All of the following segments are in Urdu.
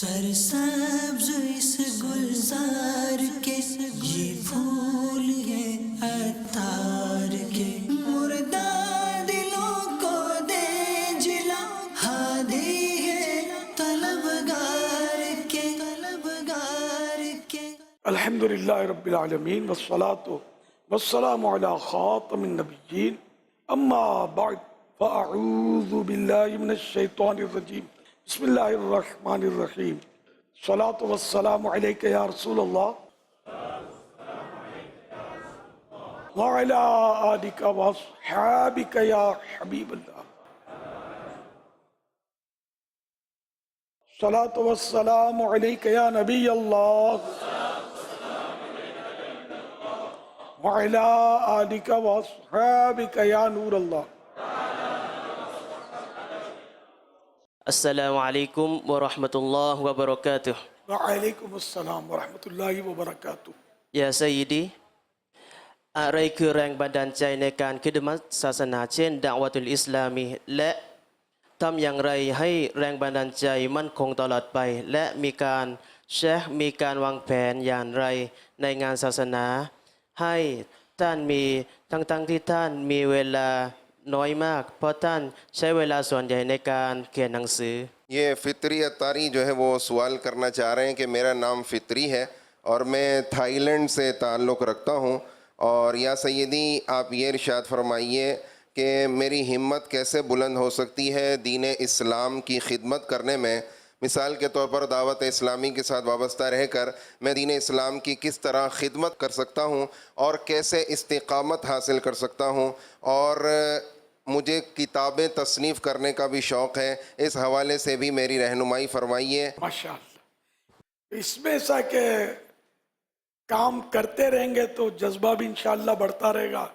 سرسبز اس گلزار کے یہ پھول ہیں عطار کے، مردہ دلوں کو دے جلا، ہادی ہے طلبگار کے، طلبگار کے۔ الحمدللہ رب العالمین والصلاة والسلام علی خاتم النبیین، اما بعد فاعوذ باللہ من الشیطان الرجیم، بسم اللہ الرحمن الرحیم۔ الصلاة والسلام علیک یا رسول اللہ وعلی آلک واصحابک یا حبیب اللہ۔ الصلاة والسلام علیک یا نبی اللہ وعلی آلک واصحابک یا نور اللہ۔ السلام علیکم ورحمۃ اللہ وبرکاتہ۔ وعلیکم السلام ورحمۃ اللہ وبرکاتہ۔ ยาซัยยิดีอะไรคือแรงบันดาลใจในการคิดมัตศาสนาเช่นดะวะตุลอิสลามีและทำอย่างไรให้แรงบันดาลใจมั่นคงตลอดไปและมีการมีการวางแผนอย่างไรในงานศาสนาให้ท่านมีทั้งที่ท่านมีเวลาน้อยมากเพราะท่านใช้เวลาส่วนใหญ่ในการเขียนหนังสือ یہ فطری اتاری جو ہے وہ سوال کرنا چاہ رہے ہیں کہ میرا نام فطری ہے اور میں تھائی لینڈ سے تعلق رکھتا ہوں، اور یا سیدی آپ یہ ارشاد فرمائیے کہ میری ہمت کیسے بلند ہو سکتی ہے دین اسلام کی خدمت کرنے میں۔ مثال کے طور پر دعوت اسلامی کے ساتھ وابستہ رہ کر میں دین اسلام کی کس طرح خدمت کر سکتا ہوں اور کیسے استقامت حاصل کر سکتا ہوں، اور مجھے کتابیں تصنیف کرنے کا بھی شوق ہے، اس حوالے سے بھی میری رہنمائی فرمائیے۔ ماشاءاللہ، اس میں ایسا کہ کام کرتے رہیں گے تو جذبہ بھی انشاءاللہ بڑھتا رہے گا۔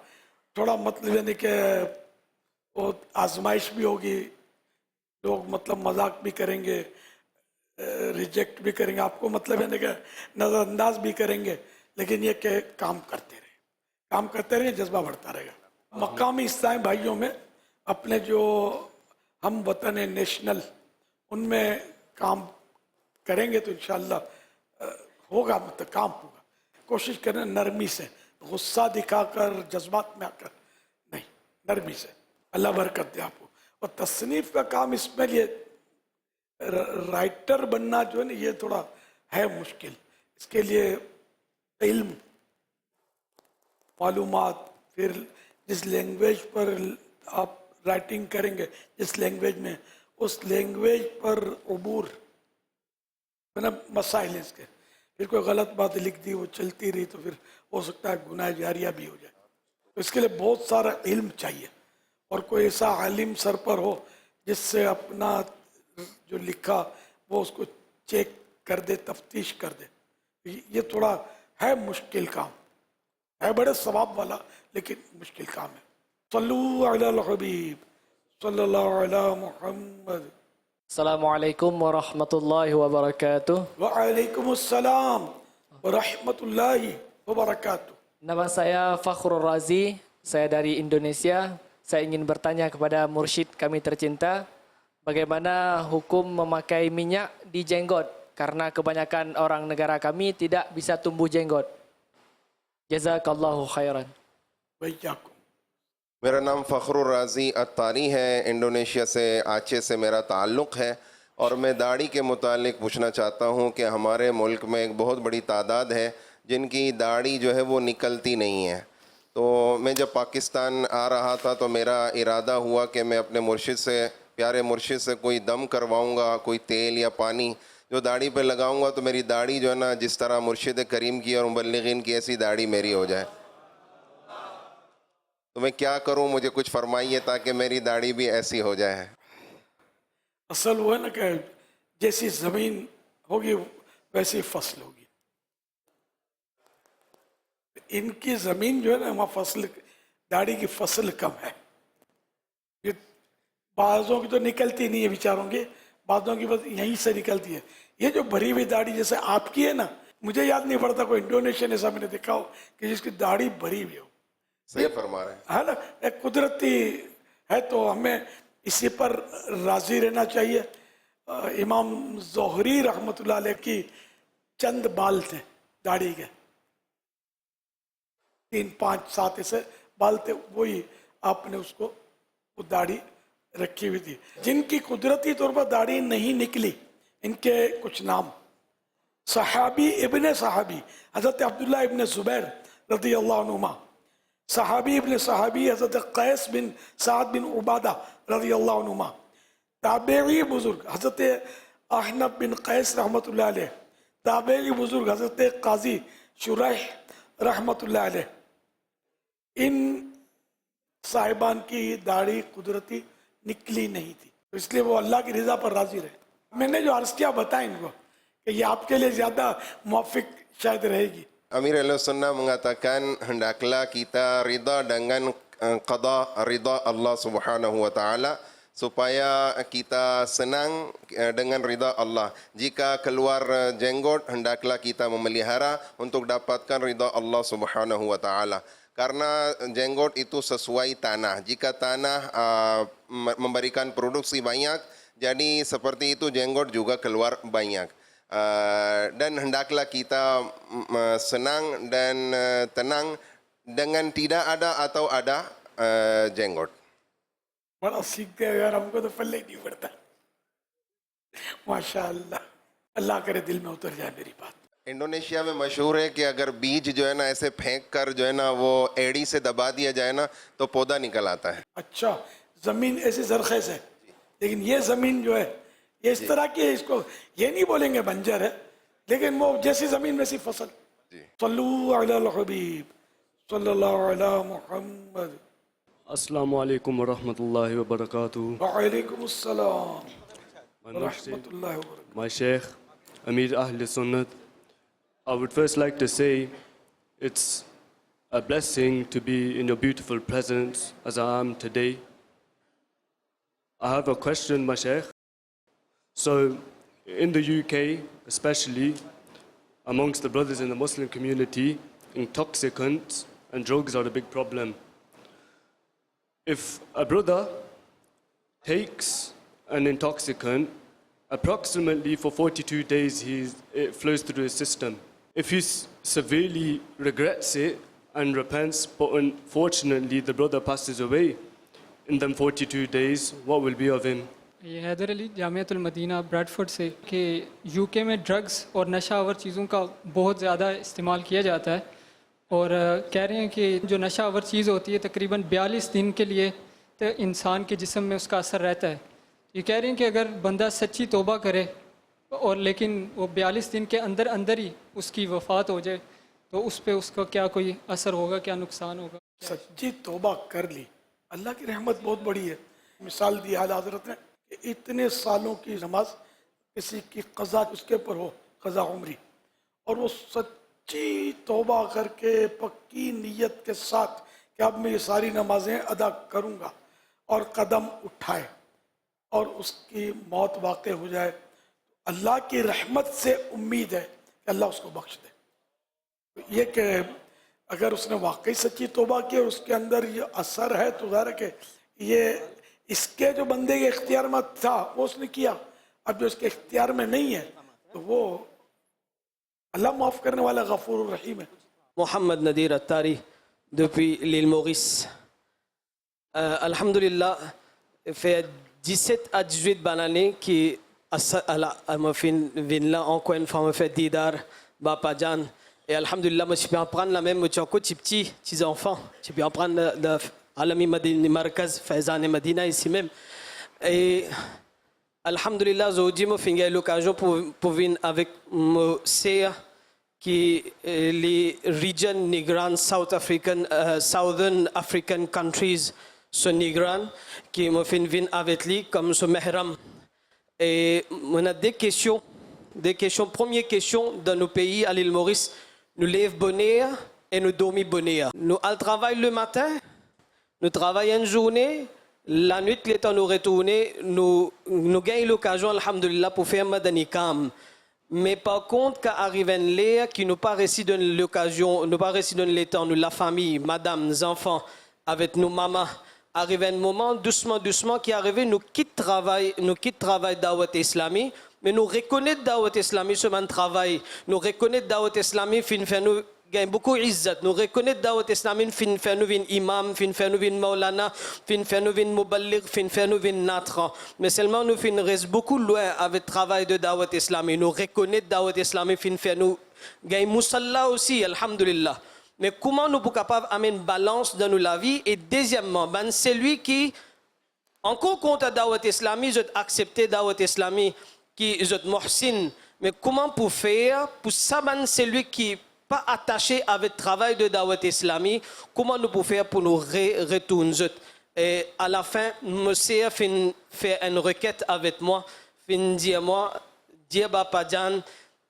تھوڑا مطلب یعنی کہ وہ آزمائش بھی ہوگی، لوگ مطلب مذاق بھی کریں گے، ریجیکٹ بھی کریں گے آپ کو، مطلب یعنی کہ نظر انداز بھی کریں گے، لیکن یہ کہ کام کرتے رہیں، جذبہ بڑھتا رہے گا۔ مقامی اسلامی بھائیوں میں اپنے جو ہم وطن نیشنل ان میں کام کریں گے تو انشاءاللہ ہوگا، مطلب کام ہوگا۔ کوشش کریں نرمی سے، غصہ دکھا کر جذبات میں آ کر نہیں، نرمی سے۔ اللہ برکت دے آپ کو۔ اور تصنیف کا کام اس میں یہ رائٹر بننا جو ہے نا یہ تھوڑا ہے مشکل، اس کے لیے علم، معلومات، پھر جس لینگویج پر آپ رائٹنگ کریں گے، جس لینگویج میں، اس لینگویج پر عبور مسائل ہیں اس کے۔ پھر کوئی غلط بات لکھ دی وہ چلتی رہی تو پھر ہو سکتا ہے گناہ جاریہ بھی ہو جائے۔ تو اس کے لیے بہت سارا علم چاہیے، اور کوئی ایسا عالم سر پر ہو جس سے اپنا جو لکھا وہ اس کو چیک کر دے، تفتیش کر دے۔ یہ تھوڑا ہے مشکل کام، ہے بڑے ثواب والا لیکن مشکل کام ہے۔ صلو علی الحبیب صلی اللہ علی محمد۔ السلام علیکم ورحمۃ اللہ وبرکاتہ۔ Waalaikum assalam warahmatullahi wabarakatuh. Nama saya Fakhrul Razi, saya dari Indonesia. Saya ingin bertanya kepada mursyid kami tercinta, bagaimana hukum memakai minyak di jenggot? Karena kebanyakan orang negara kami tidak bisa tumbuh jenggot. Jazakallahu khairan. Waiyakum. میرا نام فخر الرازی اتاری ہے، انڈونیشیا سے آچے سے میرا تعلق ہے، اور میں داڑھی کے متعلق پوچھنا چاہتا ہوں کہ ہمارے ملک میں ایک بہت بڑی تعداد ہے جن کی داڑھی جو ہے وہ نکلتی نہیں ہے۔ تو میں جب پاکستان آ رہا تھا تو میرا ارادہ ہوا کہ میں اپنے مرشد سے، پیارے مرشد سے کوئی دم کرواؤں گا، کوئی تیل یا پانی جو داڑھی پہ لگاؤں گا تو میری داڑھی جو ہے نا جس طرح مرشد کریم کی اور مبلغین کی ایسی داڑھی میری ہو جائے۔ تو میں کیا کروں، مجھے کچھ فرمائیے تاکہ میری داڑھی بھی ایسی ہو جائے۔ اصل وہ ہے نا کہ جیسی زمین ہوگی ویسی فصل ہوگی۔ ان کی زمین جو ہے نا وہاں فصل، داڑھی کی فصل کم ہے۔ یہ بعضوں کی تو نکلتی نہیں ہے بیچاروں کی، بعضوں کی بس یہیں سے نکلتی ہے۔ یہ جو بھری ہوئی داڑھی جیسے آپ کی ہے نا، مجھے یاد نہیں پڑتا کوئی انڈونیشین ایسا میں نے دیکھا ہو کہ جس کی داڑھی بھری ہوئی ہو۔ صحیح فرما رہے ہیں، ہے نا، ایک قدرتی ہے، تو ہمیں اسی پر راضی رہنا چاہیے۔ امام زہری رحمۃ اللہ علیہ کی چند بال تھے داڑھی کے، 3 5 7 ایسے بال تھے، وہی آپ نے اس کو وہ داڑھی رکھی ہوئی تھی. جن کی قدرتی طور پر داڑھی نہیں نکلی، ان کے کچھ نام: صحابی ابن صحابی حضرت عبداللہ ابن زبیر رضی اللہ عنہما، صحابی ابن صحابی حضرت قیس بن سعد بن عبادہ رضی اللہ عنہما، تابعی بزرگ حضرت احنف بن قیس رحمۃ اللہ علیہ، تابعی بزرگ حضرت قاضی شریح رحمۃ اللہ علیہ. ان صاحبان کی داڑھی قدرتی نکلی نہیں تھی، اس لیے وہ اللہ کی رضا پر راضی رہے. میں نے جو عرض کیا بتائیں ان کو کہ یہ آپ کے لیے زیادہ موافق شاید رہے گی. Amir Sunnah mengatakan hendaklah kita rida dengan rida Allah Subhanahu wa taala supaya kita senang dengan rida Allah. Jika keluar jenggot hendaklah kita memelihara untuk dapatkan rida Allah Subhanahu wa taala. Karena jenggot itu sesuai tanah. Jika tanah memberikan produksi banyak, jadi seperti itu jenggot juga keluar banyak. Dan hendaklah kita senang dan tenang dengan tidak ada atau ada jenggot. بڑا سیکھتے ہیں یار، ہم کو تو پلے ہی نہیں پڑتا. ماشاء اللہ، اللہ کرے دل میں اتر جائے میری بات. انڈونیشیا میں مشہور ہے کہ اگر بیج جو ہے نا ایسے پھینک کر جو ہے نا وہ ایڑی سے دبا دیا جائے نا تو پودا نکل آتا ہے. اچھا، زمین ایسی زرخیز ہے، لیکن یہ زمین جو ہے یہ اس طرح کی ہے، اس کو یہ نہیں بولیں گے بنجر ہے، لیکن وہ جیسی زمین ویسی فصل. صلو علی الحبیب صلی اللہ علی محمد. السلام علیکم ورحمۃ اللہ وبرکاتہ. وعلیکم السلام ورحمۃ اللہ وبرکاتہ. My Sheikh, Amir Ahl Sunnat, I would first like to say it's a blessing to be in your beautiful presence as I am today. I have a question, my Sheikh. So, in the UK, especially amongst the brothers in the Muslim community, intoxicants and drugs are a big problem. If a brother takes an intoxicant, approximately for 42 days it flows through his system. If he severely regrets it and repents, but unfortunately the brother passes away in them 42 days, what will be of him? یہ حیدر علی جامعۃ المدینہ بریڈ فورڈ سے کہ یو کے میں ڈرگز اور نشہ آور چیزوں کا بہت زیادہ استعمال کیا جاتا ہے، اور کہہ رہے ہیں کہ جو نشہ آور چیز ہوتی ہے تقریباً 42 دن کے لیے تو انسان کے جسم میں اس کا اثر رہتا ہے. یہ کہہ رہے ہیں کہ اگر بندہ سچی توبہ کرے اور لیکن وہ 42 دن کے اندر اندر ہی اس کی وفات ہو جائے تو اس پہ اس کا کیا کوئی اثر ہوگا، کیا نقصان ہوگا؟ سچی توبہ کر لی، اللہ کی رحمت بہت بڑی ہے. مثال دی اعلیٰ حضرت نے کہ اتنے سالوں کی نماز کسی کی قضا اس کے پر ہو، قضا عمری، اور وہ سچی توبہ کر کے پکی نیت کے ساتھ کہ اب میں یہ ساری نمازیں ادا کروں گا اور قدم اٹھائے اور اس کی موت واقع ہو جائے، اللہ کی رحمت سے امید ہے کہ اللہ اس کو بخش دے. یہ کہ اگر اس نے واقعی سچی توبہ کی اور اس کے اندر یہ اثر ہے تو ظاہر ہے کہ یہ اس کے جو بندے کے اختیار میں تھا وہ اس نے کیا، اب جو اس کے اختیار میں نہیں ہے تو وہ اللہ معاف کرنے والا غفور الرحیم ہے. Mohamed Nadir Attari depuis l'île Maurice. Alhamdulillah, fait 17 à 18 bananes qui me viennent là encore une fois me fait didar Bapajan. Et alhamdulillah, moi je peux en prendre la même, moi j'ai encore petits enfants, je peux en prendre de Alami Madini Markaz, Faizan et Madina ici même. Et alhamdulillah, aujourd'hui, moi j'ai eu l'occasion pour venir avec mon sœur qui les regions Nigran, Southern African countries sont Nigran, qui me fait venir avec lui comme ce Mehram. Et on a des questions. Première question, dans nos pays, à l'île Maurice, nous lèvons bonheur et nous dormons bonheur. Nous allons travailler le matin, nous travaillons une journée, la nuit, le temps nous retourner, nous gagnons l'occasion, alhamdulillah, pour faire Madani Kam. Mais par contre, quand arrive une l'air qui nous pas réussi dans l'occasion, nous pas réussi dans le temps, nous la famille, madame, les enfants, avec nos mamans, arrive un moment, doucement, qui est arrivé, nous quitte travail Dawat Islami, mais nous reconnaître Dawat Islami sur un travail, nous reconnaître Dawat Islami, fin fait nous gagne beaucoup izzat, nous reconnaître Dawat Islami, fin fait nous vin imam, fin fait nous vin maulana, fin fait nous vin muballigh, fin fait nous vin natra, mais seulement nous fin reste beaucoup loin avec le travail de Dawat Islami, nous reconnaître Dawat Islami, fin fait nous gagne musalla aussi, alhamdulillah. Mais comment nous sommes capables d'amener une balance dans la vie? Et deuxièmement, ben celui qui, encore contre Dawat Islami, je accepté Dawat Islami, qui je muhsin, mais comment pour faire, pour ça, ben celui qui n'est pas attaché avec le travail de Dawat Islami, comment nous pouvons faire pour nous retourner? Et à la fin, monsieur fait une requête avec moi, fin dire moi, Diaba Padjan,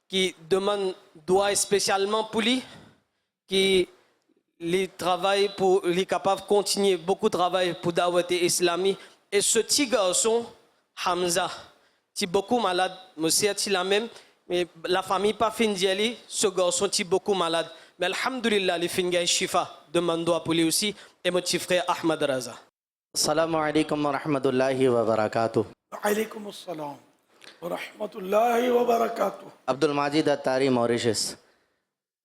qui demande doigt spécialement pour lui, qui les travaille pour les capables de continuer beaucoup de travail pour Dawat Islami. Et ce petit garçon, Hamza, qui est beaucoup malade, monsieur est la même, mais la famille pas fin d'y ce garçon est beaucoup malade. Mais alhamdulillah, les fins gagne shifa, demande doigt pour lui aussi, et mon petit frère Ahmad Raza. Assalamu alaikum wa rahmatullahi wa barakatuh. Alaikum assalam wa rahmatullahi wa barakatuh. Abdul Majid Attari, Mauritius.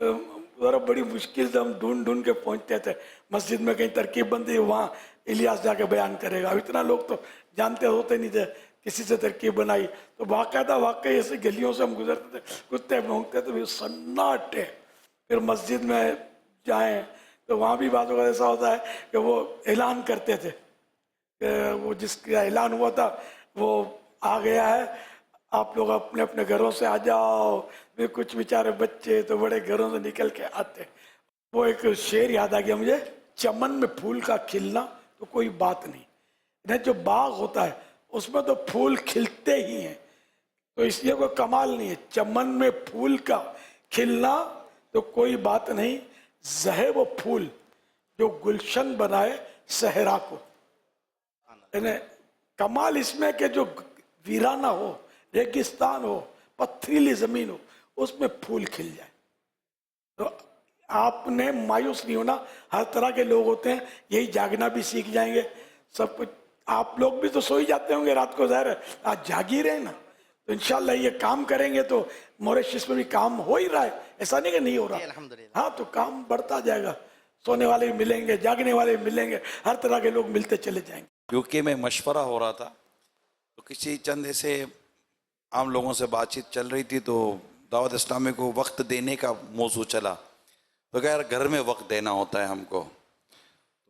ذرا بڑی مشکل سے ہم ڈھونڈ ڈھونڈ کے پہنچتے تھے مسجد میں کہیں ترکیب بنتی وہاں الیاس جا کے بیان کرے گا. اب اتنا لوگ تو جانتے ہوتے نہیں تھے کسی سے ترکیب بنائی تو باقاعدہ واقعی ایسے گلیوں سے ہم گزرتے تھے کتے بھونکتے تھے سناٹے. پھر مسجد میں جائیں تو وہاں بھی بعض اوقات ایسا ہوتا ہے کہ وہ اعلان کرتے تھے کہ وہ جس کا اعلان ہوا تھا وہ آ گیا ہے آپ لوگ اپنے اپنے گھروں سے آ جاؤ. پھر کچھ بیچارے بچے تو بڑے گھروں سے نکل کے آتے. وہ ایک شعر یاد آ گیا مجھے, چمن میں پھول کا کھلنا تو کوئی بات نہیں, جو باغ ہوتا ہے اس میں تو پھول کھلتے ہی ہیں تو اس لیے کوئی کمال نہیں ہے. چمن میں پھول کا کھلنا تو کوئی بات نہیں, زہے وہ پھول جو گلشن بنائے صحرا کو. یعنی کمال اس میں کہ جو ویرانہ ہو, ریگستان ہو, پتھریلی زمین ہو, اس میں پھول کھل جائے. تو آپ نے مایوس نہیں ہونا, ہر طرح کے لوگ ہوتے ہیں, یہی جاگنا بھی سیکھ جائیں گے سب کچھ. آپ لوگ بھی تو سو ہی جاتے ہوں گے رات کو, ظاہر ہے آج جاگ ہی رہے نا. تو انشاءاللہ یہ کام کریں گے تو موریشس میں بھی کام ہو ہی رہا ہے, ایسا نہیں کہ نہیں ہو رہا. ہاں تو کام بڑھتا جائے گا, سونے والے بھی ملیں گے, جاگنے والے بھی ملیں گے, ہر طرح کے لوگ ملتے چلے جائیں گے. یو کے میں مشورہ ہو رہا تھا تو کسی چند ایسے عام لوگوں سے بات چیت چل رہی تھی تو دعوت اسلامی کو وقت دینے کا موضوع چلا. تو کہ یار گھر میں وقت دینا ہوتا ہے ہم کو.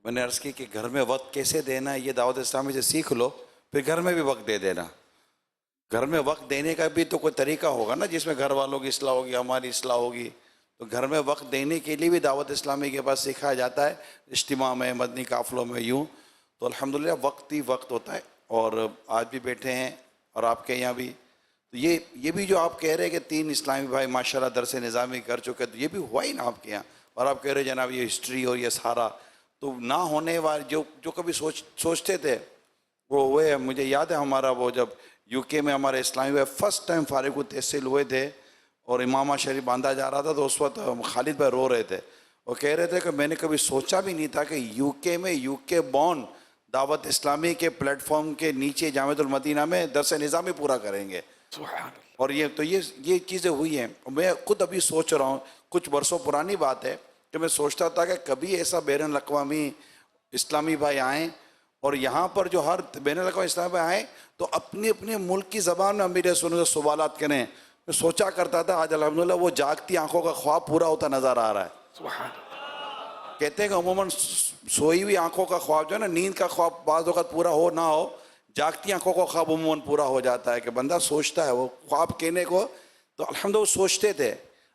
میں نے عرض کی کہ گھر میں وقت کیسے دینا ہے یہ دعوت اسلامی سے سیکھ لو, پھر گھر میں بھی وقت دے دینا. گھر میں وقت دینے کا بھی تو کوئی طریقہ ہوگا نا جس میں گھر والوں کی اصلاح ہوگی, ہماری اصلاح ہوگی. تو گھر میں وقت دینے کے لیے بھی دعوت اسلامی کے پاس سکھایا جاتا ہے, اجتماع میں, مدنی قافلوں میں, یوں. تو الحمدللہ وقت ہی وقت ہوتا ہے. اور آج بھی بیٹھے ہیں اور آپ کے یہاں بھی تو یہ بھی جو آپ کہہ رہے ہیں کہ 3 اسلامی بھائی ماشاءاللہ درس نظامی کر چکے, تو یہ بھی ہوا ہی نا آپ کے یہاں. اور آپ کہہ رہے جناب یہ ہسٹری اور یہ سارا تو نہ ہونے والے جو کبھی سوچتے تھے وہ ہوئے. مجھے یاد ہے ہمارا وہ جب یو کے میں ہمارے اسلامی بھائی فرسٹ ٹائم فارغ التحصیل ہوئے تھے اور امامہ شریف باندھا جا رہا تھا تو اس وقت خالد بھائی رو رہے تھے اور کہہ رہے تھے کہ میں نے کبھی سوچا بھی نہیں تھا کہ یو کے میں یو کے بورن دعوت اسلامی کے پلیٹ فارم کے نیچے جامعۃ المدینہ میں درس نظامی پورا کریں گے. اور یہ چیزیں ہوئی ہیں. میں خود ابھی سوچ رہا ہوں, کچھ برسوں پرانی بات ہے کہ میں سوچتا تھا کہ کبھی ایسا بین الاقوامی اسلامی بھائی آئیں اور یہاں پر جو ہر بین الاقوامی اسلامی بھائی آئیں تو اپنے اپنے ملک کی زبان میں امیر سنت سے سوالات کریں. میں سوچا کرتا تھا آج الحمدللہ وہ جاگتی آنکھوں کا خواب پورا ہوتا نظر آ رہا ہے. کہتے ہیں کہ عموماً سوئی ہوئی آنکھوں کا خواب جو ہے نا, نیند کا خواب بعض اوقات پورا ہو نہ ہو, جاگتی آنکھوں کا خواب عموماً پورا ہو جاتا ہے کہ بندہ سوچتا ہے وہ خواب کہنے کو. تو الحمدللہ وہ سوچتے تھے.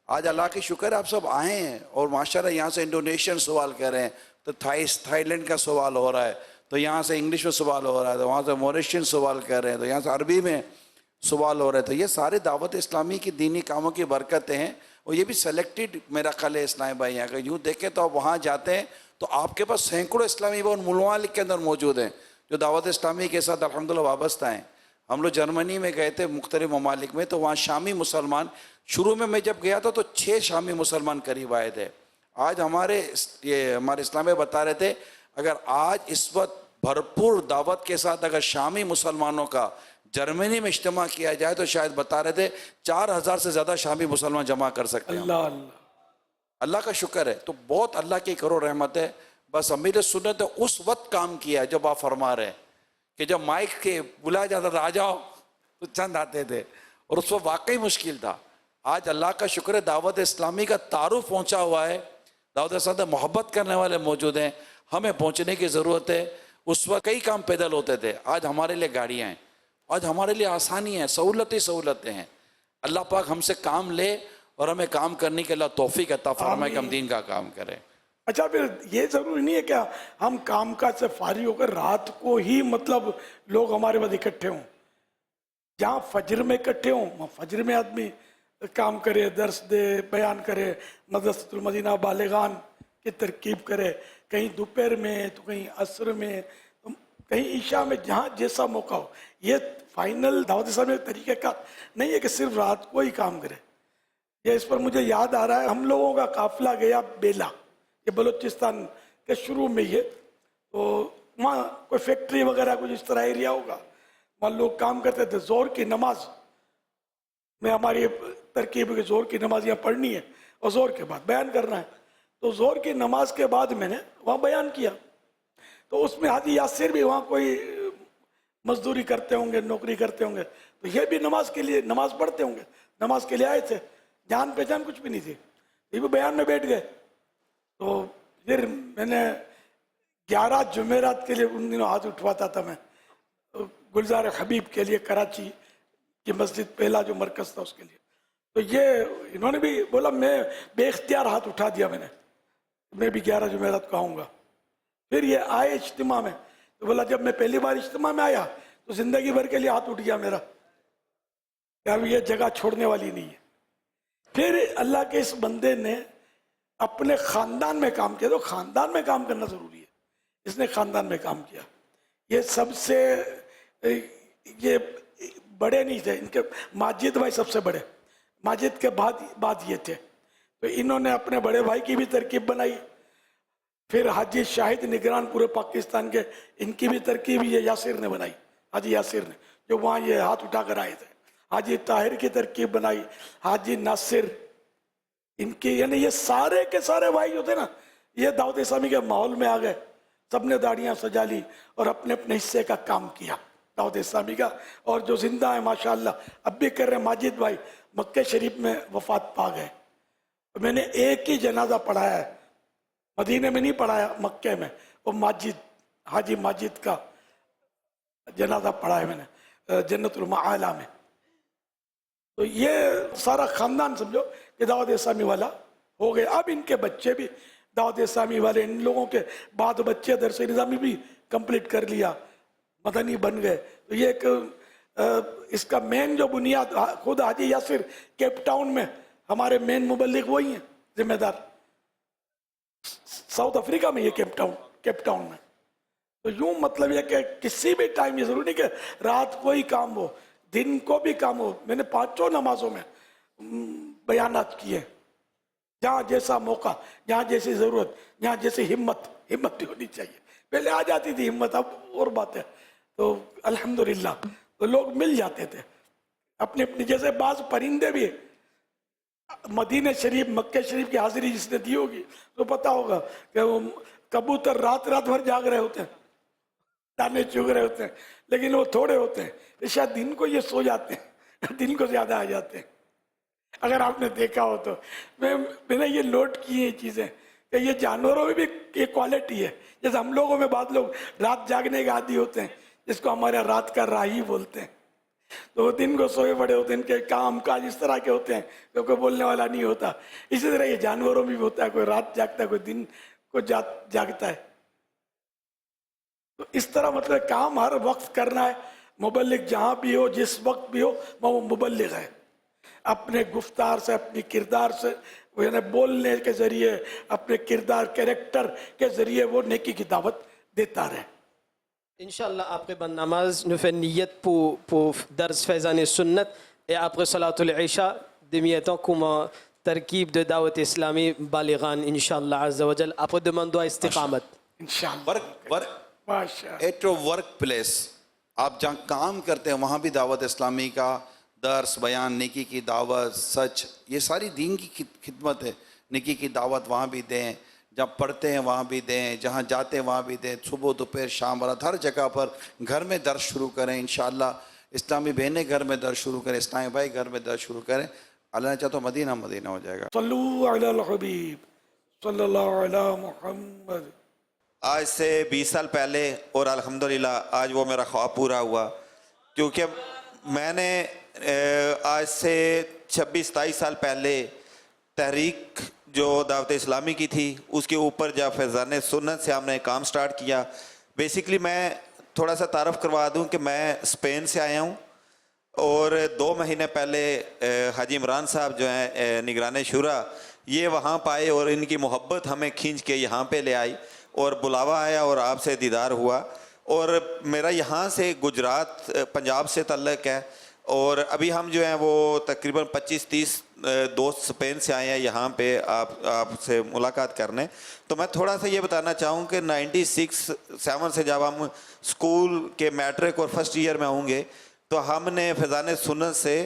آج اللہ کی شکر ہے آپ سب آئے ہیں اور ماشاءاللہ یہاں سے انڈونیشین سوال کر رہے ہیں, تو تھائی لینڈ کا سوال ہو رہا ہے, تو یہاں سے انگلش میں سوال ہو رہا ہے, تو وہاں سے موریشین سوال کر رہے ہیں, تو یہاں سے عربی میں سوال ہو رہے ہیں. تو یہ سارے دعوت اسلامی کی دینی کاموں کی برکتیں ہیں. اور یہ بھی سلیکٹڈ میرا خیال ہے اسلامی بھائی ہیں. اگر یوں دیکھیں تو آپ وہاں جاتے ہیں تو آپ کے پاس سینکڑوں اسلامی بھائی ان ممالک کے اندر موجود ہیں جو دعوت اسلامی کے ساتھ الحمدللہ وابستہ ہیں. ہم لوگ جرمنی میں گئے تھے مختلف ممالک میں, تو وہاں شامی مسلمان, شروع میں جب گیا تھا تو 6 شامی مسلمان قریب آئے تھے. آج ہمارے اسلام میں بتا رہے تھے اگر آج اس وقت بھرپور دعوت کے ساتھ اگر شامی مسلمانوں کا جرمنی میں اجتماع کیا جائے تو شاید بتا رہے تھے 4000 سے زیادہ شامی مسلمان جمع کر سکتے ہیں. اللہ کا شکر ہے. تو بہت اللہ کی کرو رحمت ہے. بس امیر سنت نے اس وقت کام کیا جب آپ فرما رہے ہیں کہ جب مائک کے بلایا جاتا تھا آ جاؤ تو چند آتے تھے, اور اس وقت واقعی مشکل تھا. آج اللہ کا شکر ہے دعوت اسلامی کا تعارف پہنچا ہوا ہے, دعوت اسلامی محبت کرنے والے موجود ہیں. ہمیں پہنچنے کی ضرورت ہے. اس وقت کئی کام پیدل ہوتے تھے, آج ہمارے لیے گاڑیاں ہیں, آج ہمارے لیے آسانی ہے, سہولتیں ہیں. اللہ پاک ہم سے کام لے اور ہمیں کام کرنے کے اللہ توفیق عطا فرمائے کہ ہم دین کا کام کریں. اچھا پھر یہ ضروری نہیں ہے کہ ہم کام کاج سے فارغ ہو کر رات کو ہی مطلب لوگ ہمارے پاس اکٹھے ہوں. جہاں فجر میں اکٹھے ہوں وہاں فجر میں آدمی کام کرے, درس دے, بیان کرے, مدرسۃ المدینہ بالغان کی ترکیب کرے, کہیں دوپہر میں تو کہیں عصر میں تو کہیں عشاء میں, جہاں جیسا موقع ہو. یہ فائنل دعوت اسلامی کا طریقہ کا نہیں ہے کہ صرف رات کو ہی کام کرے. یہ اس پر مجھے یاد آ رہا ہے ہم لوگوں کا قافلہ گیا بیلا, یہ بلوچستان کے شروع میں یہ, تو وہاں کوئی فیکٹری وغیرہ کچھ اس طرح ایریا ہوگا, وہاں لوگ کام کرتے تھے. زور کی نماز میں ہماری ترکیب کے زور کی نماز یہاں پڑھنی ہے, اور زور کے بعد بیان کرنا ہے. تو زور کی نماز کے بعد میں نے وہاں بیان کیا. تو اس میں حاجی یاسر بھی وہاں کوئی مزدوری کرتے ہوں گے, نوکری کرتے ہوں گے, تو یہ بھی نماز کے لیے نماز پڑھتے ہوں گے, نماز کے لیے آئے تھے. جان پہچان کچھ بھی نہیں تھی, یہ بھی بیان میں بیٹھ گئے. تو پھر میں نے 11 جمعرات کے لیے ان دنوں ہاتھ اٹھواتا تھا میں, گلزار حبیب کے لیے, کراچی کی مسجد پہلا جو مرکز تھا اس کے لیے. تو یہ انہوں نے بھی بولا, میں بے اختیار ہاتھ اٹھا دیا میں نے, میں بھی 11 جمعرات کو آؤں گا. پھر یہ آئے اجتماع میں, تو بولا جب میں پہلی بار اجتماع میں آیا تو زندگی بھر کے لیے ہاتھ اٹھ گیا میرا کہ اب یہ جگہ چھوڑنے والی نہیں ہے. پھر اللہ کے اس بندے نے اپنے خاندان میں کام کیا. تو خاندان میں کام کرنا ضروری ہے, اس نے خاندان میں کام کیا. یہ سب سے یہ بڑے نہیں تھے, ان کے ماجد بھائی سب سے بڑے, ماجد کے بعد یہ تھے. تو انہوں نے اپنے بڑے بھائی کی بھی ترکیب بنائی. پھر حاجی شاہد نگران پورے پاکستان کے, ان کی بھی ترکیب یہ یاسر نے بنائی, حاجی یاسر نے, جو وہاں یہ ہاتھ اٹھا کر آئے تھے. حاجی طاہر کی ترکیب بنائی, حاجی ناصر, ان کی, یعنی یہ سارے کے سارے بھائی جو تھے نا, یہ دعوت اسلامی کے ماحول میں آ گئے. سب نے داڑیاں سجا لی اور اپنے اپنے حصے کا کام کیا دعوت اسلامی کا. اور جو زندہ ہے ماشاءاللہ اب بھی کر رہے ہیں, ماجد بھائی مکہ شریف میں وفات پا گئے. میں نے ایک ہی جنازہ پڑھایا ہے, مدینے میں نہیں پڑھایا, مکہ میں, وہ ماجد, حاجی ماجد کا جنازہ پڑھا ہے میں نے جنت المعالی میں. تو یہ سارا خاندان سمجھو کہ دعوت اسلامی والا ہو گئے. اب ان کے بچے بھی دعوت اسلامی والے, ان لوگوں کے بعد بچے درس نظامی بھی کمپلیٹ کر لیا, مدنی بن گئے. تو یہ ایک اس کا مین جو بنیاد, خود حاجی یاسر کیپ ٹاؤن میں ہمارے مین مبلغ وہی ہیں, ذمہ دار, ساؤتھ افریقہ میں یہ کیپ ٹاؤن میں. تو یوں مطلب یہ کہ کسی بھی ٹائم, یہ ضروری نہیں کہ رات کو ہی کام ہو, دن کو بھی کام ہو. میں نے 5 نمازوں میں بیانات کیے, جہاں جیسا موقع, جہاں جیسی ضرورت, جہاں جیسی ہمت بھی ہونی چاہیے. پہلے آ جاتی تھی ہمت, اب اور بات ہے. تو الحمدللہ تو لوگ مل جاتے تھے اپنے اپنے. جیسے بعض پرندے بھی, مدینہ شریف مکہ شریف کی حاضری جس نے دی ہوگی تو پتہ ہوگا کہ وہ کبوتر رات بھر جاگ رہے ہوتے ہیں, دانے چگ رہے ہوتے ہیں, لیکن وہ تھوڑے ہوتے ہیں, شاید دن کو یہ سو جاتے ہیں, دن کو زیادہ آ جاتے ہیں. اگر آپ نے دیکھا ہو تو میں نے یہ نوٹ کی ہیں چیزیں کہ یہ جانوروں میں بھی یہ کوالٹی ہے. جیسے ہم لوگوں میں بعض لوگ رات جاگنے کے عادی ہوتے ہیں, جس کو ہمارے رات کا راہی بولتے ہیں. تو وہ دن کو سوئے پڑے ہوتے ہیں, ان کے کام کاج اس طرح کے ہوتے ہیں کہ کوئی بولنے والا نہیں ہوتا. اسی طرح یہ جانوروں میں بھی ہوتا ہے, کوئی رات جاگتا ہے, کوئی دن کو جاگتا ہے. تو اس طرح مطلب کام ہر وقت کرنا ہے. مبلغ جہاں بھی ہو, جس وقت بھی ہو, وہ مبلغ ہے. اپنے گفتار سے, اپنی کردار سے, یعنی بولنے کے ذریعے, اپنے کردار کریکٹر کے ذریعے وہ نیکی کی دعوت دیتا رہے. Inshallah, après namaz, nous faisons niyat pour dars faisane sunnat, et après salatul isha, demi-temps comme tarkib de dawat islami balighan, Inshallah azza wa jal. Après demandons à istiqamat. انشاءاللہ. ماشاء ایٹ ورک پلیس, آپ جہاں کام کرتے ہیں وہاں بھی دعوت اسلامی کا درس, بیان, نیکی کی دعوت, سچ, یہ ساری دین کی خدمت ہے. نیکی کی دعوت وہاں بھی دیں, جہاں پڑھتے ہیں وہاں بھی دیں, جہاں جاتے ہیں وہاں بھی دیں, صبح دوپہر شام رات ہر جگہ پر. گھر میں درس شروع کریں انشاءاللہ, اسلامی بہنیں گھر میں درس شروع کریں, اسلامی بھائی گھر میں درس شروع کریں. اللہ نے چاہا تو مدینہ مدینہ ہو جائے گا. صلو علی الحبیب صلی اللہ علی محمد. آج سے 20 سال پہلے, اور الحمدللہ آج وہ میرا خواب پورا ہوا, کیونکہ میں نے آج سے 26-27 سال پہلے تحریک جو دعوت اسلامی کی تھی اس کے اوپر جب فیضان سنت سے ہم نے کام سٹارٹ کیا. بیسیکلی میں تھوڑا سا تعارف کروا دوں کہ میں اسپین سے آیا ہوں, اور 2 مہینے پہلے حاجی عمران صاحب جو ہیں نگران شورا, یہ وہاں پائے اور ان کی محبت ہمیں کھینچ کے یہاں پہ لے آئی, اور بلاوا آیا اور آپ سے دیدار ہوا. اور میرا یہاں سے گجرات پنجاب سے تعلق ہے, اور ابھی ہم جو ہیں وہ تقریباً 25-30 دوست اسپین سے آئے ہیں یہاں پہ آپ سے ملاقات کرنے. تو میں تھوڑا سا یہ بتانا چاہوں کہ 96-97 سے جب ہم اسکول کے میٹرک اور فرسٹ ایئر میں ہوں گے تو ہم نے فیضان سنت سے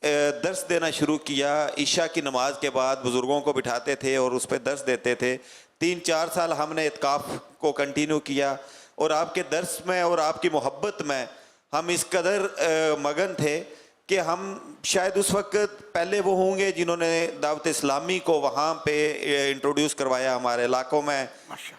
درس دینا شروع کیا. عشاء کی نماز کے بعد بزرگوں کو بٹھاتے تھے اور اس پہ درس دیتے تھے. 3-4 سال ہم نے اعتکاف کو کنٹینیو کیا اور آپ کے درس میں اور آپ کی محبت میں ہم اس قدر مگن تھے کہ ہم شاید اس وقت پہلے وہ ہوں گے جنہوں نے دعوت اسلامی کو وہاں پہ انٹروڈیوس کروایا ہمارے علاقوں میں.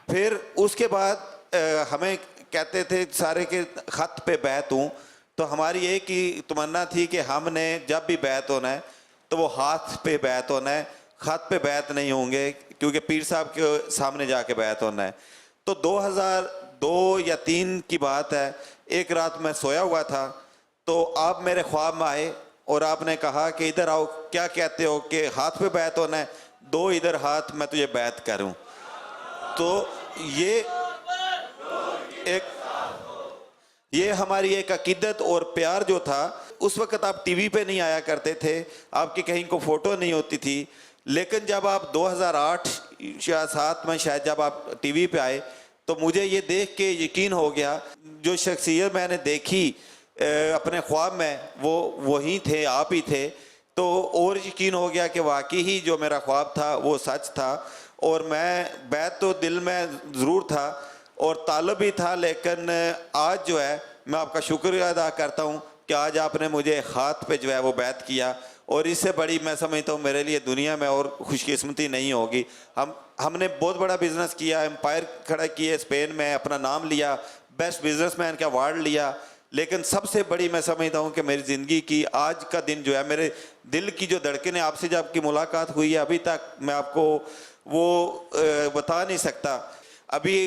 پھر اس کے بعد ہمیں کہتے تھے سارے کہ خط پہ بیعت ہوں, تو ہماری ایک ہی تمنا تھی کہ ہم نے جب بھی بیعت ہونا ہے تو وہ ہاتھ پہ بیعت ہونا ہے, خط پہ بیعت نہیں ہوں گے, کیونکہ پیر صاحب کے سامنے جا کے بیعت ہونا ہے. تو 2002 یا 2003 کی بات ہے, ایک رات میں سویا ہوا تھا تو آپ میرے خواب میں آئے اور آپ نے کہا کہ ادھر آؤ, کیا کہتے ہو کہ ہاتھ پہ بیعت ہونا ہے, دو ادھر ہاتھ, میں تجھے بیعت کروں. تو یہ ہماری ایک عقیدت اور پیار جو تھا. اس وقت آپ ٹی وی پہ نہیں آیا کرتے تھے, آپ کی کہیں کو فوٹو نہیں ہوتی تھی, لیکن جب آپ 2008 یا 2007 میں شاید جب آپ ٹی وی پہ آئے تو مجھے یہ دیکھ کے یقین ہو گیا جو شخصیت میں نے دیکھی اپنے خواب میں وہ وہی تھے, آپ ہی تھے. تو اور یقین ہو گیا کہ واقعی ہی جو میرا خواب تھا وہ سچ تھا. اور میں بیعت تو دل میں ضرور تھا اور طالب بھی تھا, لیکن آج جو ہے میں آپ کا شکریہ ادا کرتا ہوں کہ آج آپ نے مجھے ہاتھ پہ جو ہے وہ بیعت کیا. اور اس سے بڑی میں سمجھتا ہوں میرے لیے دنیا میں اور خوش قسمتی نہیں ہوگی. ہم نے بہت بڑا بزنس کیا, امپائر کھڑا کیے اسپین میں, اپنا نام لیا, بیسٹ بزنس مین کا ایوارڈ لیا, لیکن سب سے بڑی میں سمجھتا ہوں کہ میری زندگی کی آج کا دن جو ہے, میرے دل کی جو دھڑکنیں آپ سے جب کی ملاقات ہوئی ہے ابھی تک میں آپ کو وہ بتا نہیں سکتا. ابھی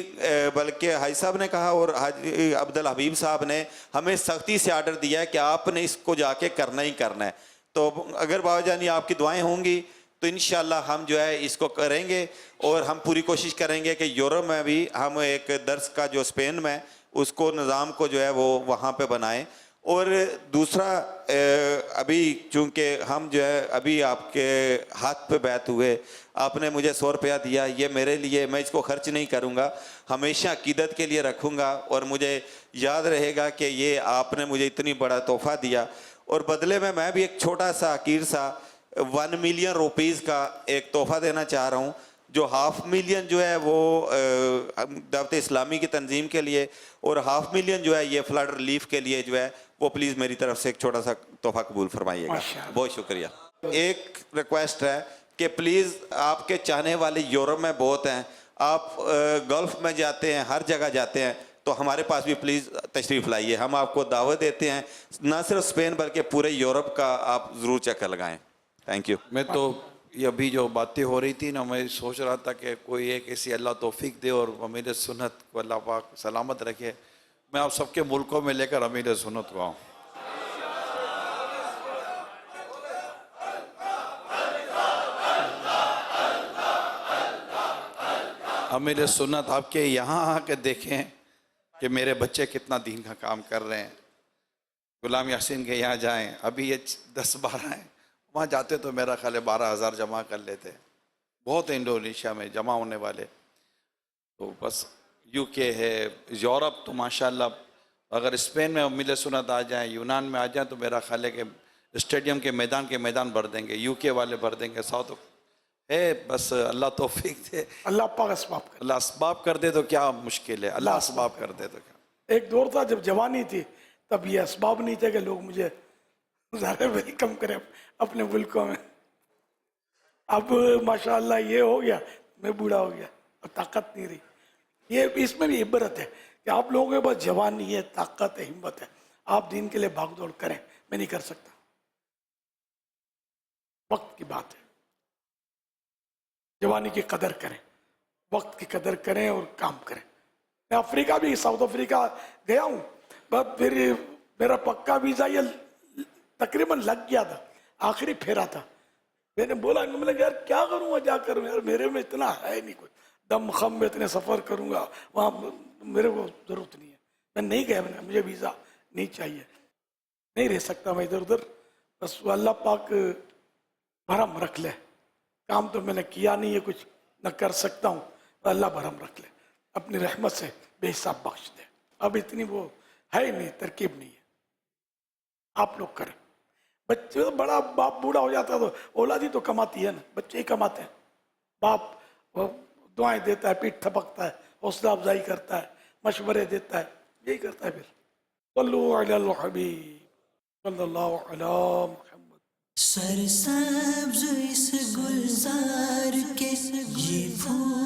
بلکہ حاجی صاحب نے کہا اور حاجی عبدالحبیب صاحب نے ہمیں سختی سے آرڈر دیا ہے کہ آپ نے اس کو جا کے کرنا ہی کرنا ہے. تو اگر بابا جانی آپ کی دعائیں ہوں گی تو انشاءاللہ ہم جو ہے اس کو کریں گے اور ہم پوری کوشش کریں گے کہ یورپ میں بھی ہم ایک درس کا جو اسپین میں اس کو نظام کو جو ہے وہ وہاں پہ بنائیں. اور دوسرا ابھی چونکہ ہم جو ہے ابھی آپ کے ہاتھ پہ بیعت ہوئے, آپ نے مجھے 100 روپیہ دیا, یہ میرے لیے, میں اس کو خرچ نہیں کروں گا, ہمیشہ عقیدت کے لیے رکھوں گا اور مجھے یاد رہے گا کہ یہ آپ نے مجھے اتنی بڑا تحفہ دیا. اور بدلے میں بھی ایک چھوٹا سا حقیر سا 1 ملین روپیز کا ایک تحفہ دینا چاہ رہا ہوں, جو 500,000 جو ہے وہ دعوت اسلامی کی تنظیم کے لیے اور 500,000 جو ہے یہ فلڈ ریلیف کے لیے جو ہے وہ پلیز میری طرف سے ایک چھوٹا سا تحفہ قبول فرمائیے گا. بہت شکریہ. ایک ریکویسٹ ہے کہ پلیز آپ کے چاہنے والے یورپ میں بہت ہیں, آپ گلف میں جاتے ہیں, ہر جگہ جاتے ہیں, تو ہمارے پاس بھی پلیز تشریف لائیے. ہم آپ کو دعوت دیتے ہیں, نہ صرف اسپین بلکہ پورے یورپ کا آپ ضرور چکر لگائیں. Thank you. میں تو یہ ابھی جو باتیں ہو رہی تھی نا, میں سوچ رہا تھا کہ کوئی ایک ایسی اللہ توفیق دے اور امیر سنت کو اللہ پاک سلامت رکھے, میں آپ سب کے ملکوں میں لے کر امیر سنت کو آؤں. امیر سنت آپ کے یہاں آ کے دیکھیں کہ میرے بچے کتنا دین کا کام کر رہے ہیں. غلام یاسین کے یہاں جائیں, ابھی یہ 10-12 ہیں, وہاں جاتے تو میرا خیال ہے 12,000 جمع کر لیتے. بہت انڈونیشیا میں جمع ہونے والے. تو بس یو کے ہے, یورپ تو ماشاءاللہ اگر اسپین میں امیر سنت آ جائیں, یونان میں آ جائیں, تو میرا خیال ہے کہ اسٹیڈیم کے میدان بھر دیں گے, یو کے والے بھر دیں گے. ساؤتھ ہے, بس اللہ توفیق دے, اللہ پاک اسباب کرے. اللہ اسباب کر دے تو کیا مشکل ہے, اللہ اسباب کر دے تو کیا. ایک دور تھا جب جوانی تھی, تب یہ اسباب نہیں تھے کہ لوگ مجھے زیادہ ویلکم کریں اپنے ملکوں میں. اب ماشاءاللہ یہ ہو گیا, میں بوڑھا ہو گیا, اب طاقت نہیں رہی. یہ اس میں بھی عبرت ہے کہ آپ لوگوں کے پاس جوانی ہے, طاقت ہے, ہمت ہے, آپ دین کے لیے بھاگ دوڑ کریں. میں نہیں کر سکتا. وقت کی بات ہے, جوانی کی قدر کریں, وقت کی قدر کریں اور کام کریں. میں افریقہ بھی, ساؤتھ افریقہ گیا ہوں, بس پھر میرا پکا ویزا یہ تقریباً لگ گیا تھا, آخری پھیرا تھا. میں نے بولا, میں نے یار کیا کروں گا جا کر, یار میرے میں اتنا ہے نہیں, کوئی دم خم میں اتنے سفر کروں گا, وہاں میرے کو ضرورت نہیں ہے. میں نہیں گیا, مجھے ویزا نہیں چاہیے, نہیں رہ سکتا میں ادھر ادھر. بس وہ اللہ پاک بھرم رکھ لے. کام تو میں نے کیا نہیں ہے, کچھ نہ کر سکتا ہوں, اللہ بھرم رکھ لے, اپنی رحمت سے بے حساب بخش دے. اب اتنی وہ ہے نہیں, ترکیب نہیں ہے. آپ لوگ کریں. بچے بڑا باپ بوڑھا ہو جاتا ہے تو اولاد ہی تو کماتی ہے نا، بچے ہی کماتے ہیں. باپ وہ دعائیں دیتا ہے، پیٹھ تھپکتا ہے، حوصلہ افزائی کرتا ہے، مشورے دیتا ہے، یہی کرتا ہے. پھر صلو علی الحبیب صلی اللہ علی محمد. سرسبز اس گلزار کے یہ پھول